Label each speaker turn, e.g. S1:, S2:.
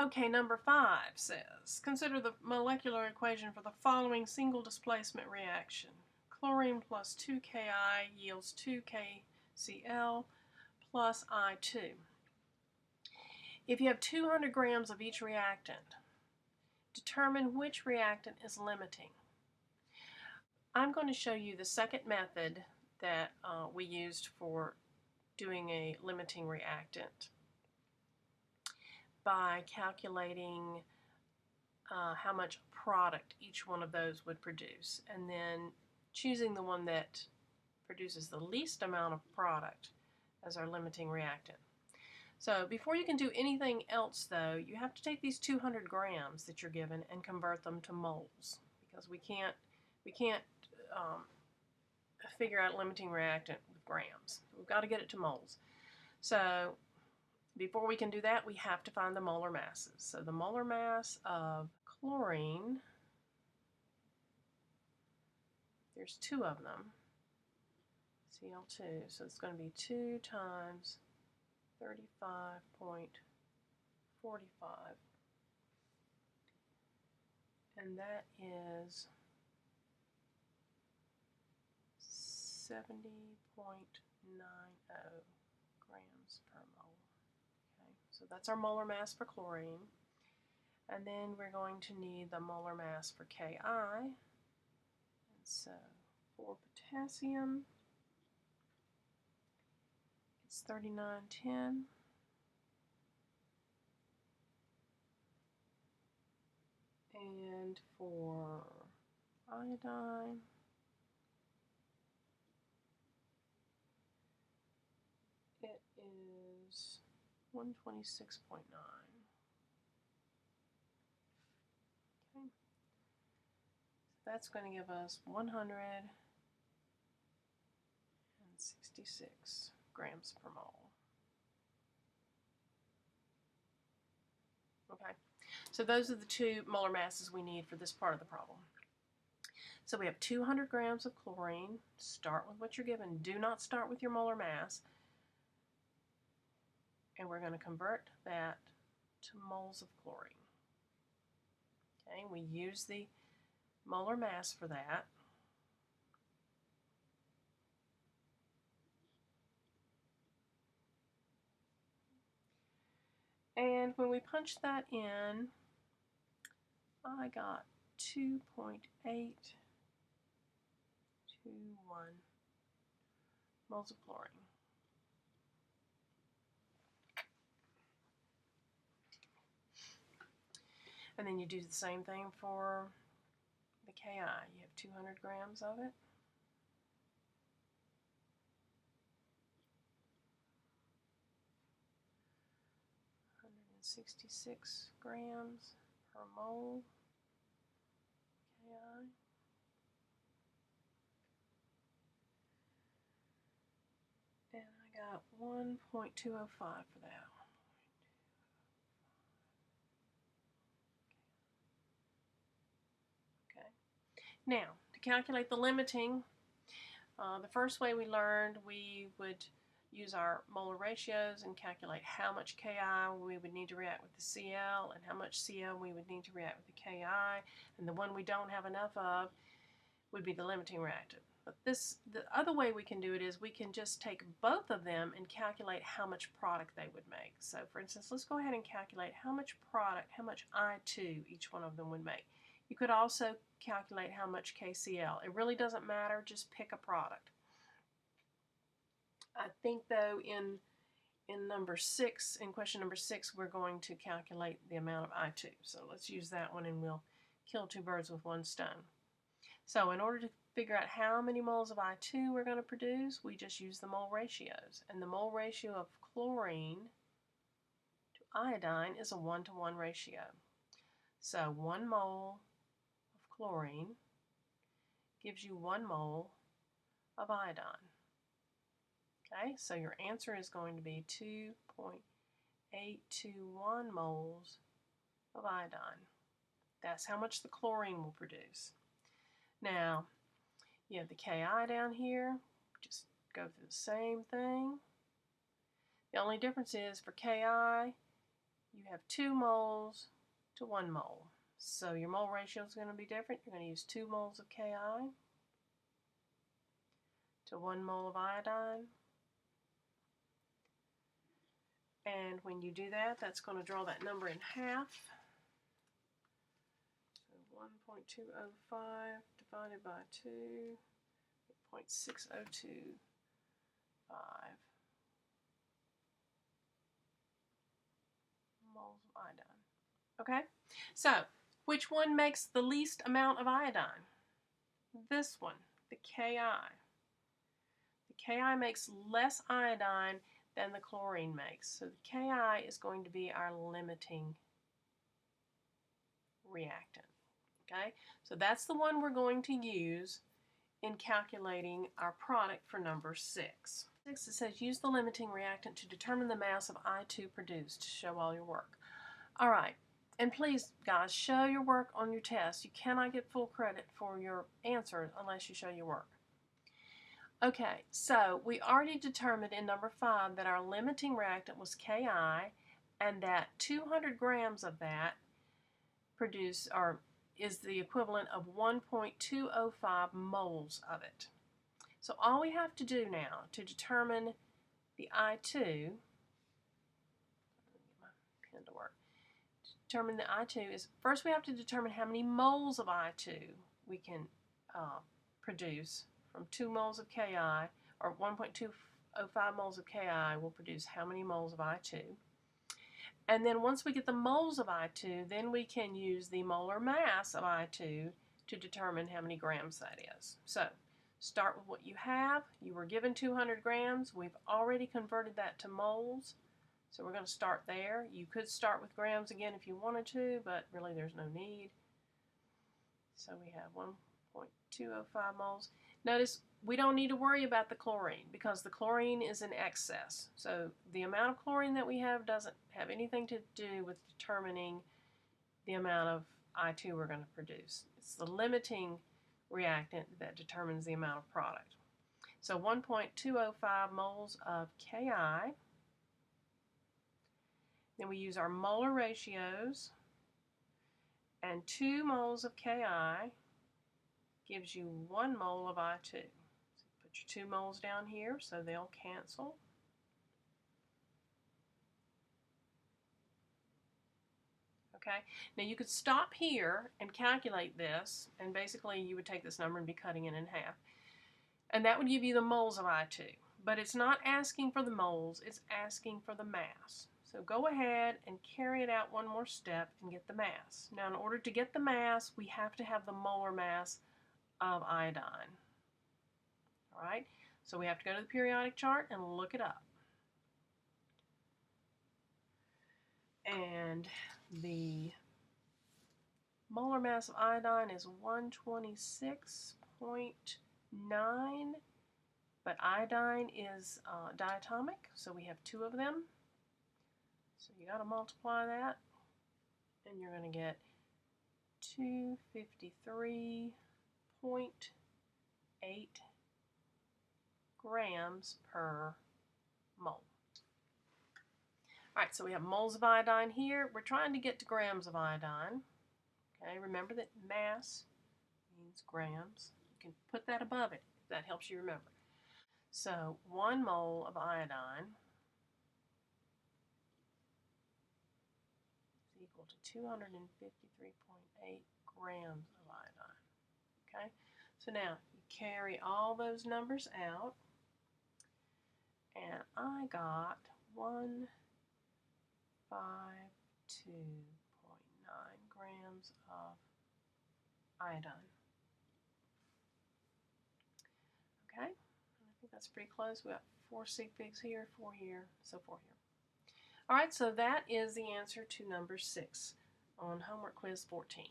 S1: Okay, number 5 says, consider the molecular equation for the following single displacement reaction. Chlorine plus 2Ki yields 2KCl plus I2. If you have 200 grams of each reactant, determine which reactant is limiting. I'm going to show you the second method that we used for doing a limiting reactant by calculating how much product each one of those would produce, and then choosing the one that produces the least amount of product as our limiting reactant. So before you can do anything else, though, you have to take these 200 grams that you're given and convert them to moles, because we can't figure out a limiting reactant with grams. We've got to get it to moles. So before we can do that, we have to find the molar masses. So the molar mass of chlorine, there's 2 of them, Cl2, so it's going to be 2 times 35.45, and that is 70.90 grams per mole. Okay, so that's our molar mass for chlorine. And then we're going to need the molar mass for Ki. And so for potassium, it's 3910. And for iodine, it is 126.9. Okay. So that's going to give us 166 grams per mole. Okay. So those are the 2 molar masses we need for this part of the problem. So we have 200 grams of chlorine. Start with what you're given. Do not start with your molar mass. And we're going to convert that to moles of chlorine. Okay, we use the molar mass for that. And when we punch that in, I got 2.821 moles of chlorine. And then you do the same thing for the Ki. You have 200 grams of it. .66 grams per mole Ki. And I got 1.205 for that. Okay. Now, to calculate the limiting, the first way we learned, we would use our molar ratios and calculate how much Ki we would need to react with the Cl and how much Cl we would need to react with the Ki, and the one we don't have enough of would be the limiting reactant. But the other way we can do it is we can just take both of them and calculate how much product they would make. So for instance, let's go ahead and calculate how much product, how much I2 each one of them would make. You could also calculate how much KCl. It really doesn't matter, just pick a product. I think though in number 6, in question number 6, we're going to calculate the amount of I2. So let's use that one and we'll kill 2 birds with 1 stone. So in order to figure out how many moles of I2 we're going to produce, we just use the mole ratios. And the mole ratio of chlorine to iodine is a 1-to-1 ratio. So 1 mole of chlorine gives you 1 mole of iodine. Okay, so your answer is going to be 2.821 moles of iodine. That's how much the chlorine will produce. Now, you have the Ki down here. Just go through the same thing. The only difference is for Ki, you have 2 moles to 1 mole. So your mole ratio is going to be different. You're going to use 2 moles of Ki to 1 mole of iodine. And when you do that, that's going to draw that number in half. So 1.205 divided by 2, 0.6025 moles of iodine. Okay, so which one makes the least amount of iodine? This one, the Ki. The Ki makes less iodine than the chlorine makes. So the Ki is going to be our limiting reactant. Okay, so that's the one we're going to use in calculating our product for number 6. It says use the limiting reactant to determine the mass of I2 produced to show all your work. All right, and please guys, show your work on your test. You cannot get full credit for your answers unless you show your work. Okay, so we already determined in number 5 that our limiting reactant was Ki, and that 200 grams of that is the equivalent of 1.205 moles of it. So all we have to do now to determine the I2, let me get my pen to work, to determine the I2 is, first we have to determine how many moles of I2 we can produce from 2 moles of Ki, or 1.205 moles of Ki will produce how many moles of I2. And then once we get the moles of I2, then we can use the molar mass of I2 to determine how many grams that is. So start with what you have. You were given 200 grams. We've already converted that to moles. So we're going to start there. You could start with grams again if you wanted to, but really there's no need. So we have 1.205 moles. Notice we don't need to worry about the chlorine because the chlorine is in excess. So the amount of chlorine that we have doesn't have anything to do with determining the amount of I2 we're going to produce. It's the limiting reactant that determines the amount of product. So 1.205 moles of Ki. Then we use our molar ratios, and 2 moles of Ki gives you 1 mole of I2. So put your 2 moles down here so they'll cancel. Okay, now you could stop here and calculate this, and basically you would take this number and be cutting it in half. And that would give you the moles of I2. But it's not asking for the moles, it's asking for the mass. So go ahead and carry it out one more step and get the mass. Now in order to get the mass, we have to have the molar mass of iodine. All right, so we have to go to the periodic chart and look it up. And the molar mass of iodine is 126.9, but iodine is diatomic, so we have 2 of them. So you got to multiply that, and you're going to get 253.8 grams per mole. All right, so we have moles of iodine here. We're trying to get to grams of iodine. Okay, remember that mass means grams. You can put that above it if that helps you remember. So 1 mole of iodine is equal to 253.8 grams of iodine. Okay, so now you carry all those numbers out, and I got 152.9 grams of iodine. Okay, I think that's pretty close. We got 4 sig figs here, 4 here, so 4 here. All right, so that is the answer to number 6 on homework quiz 14.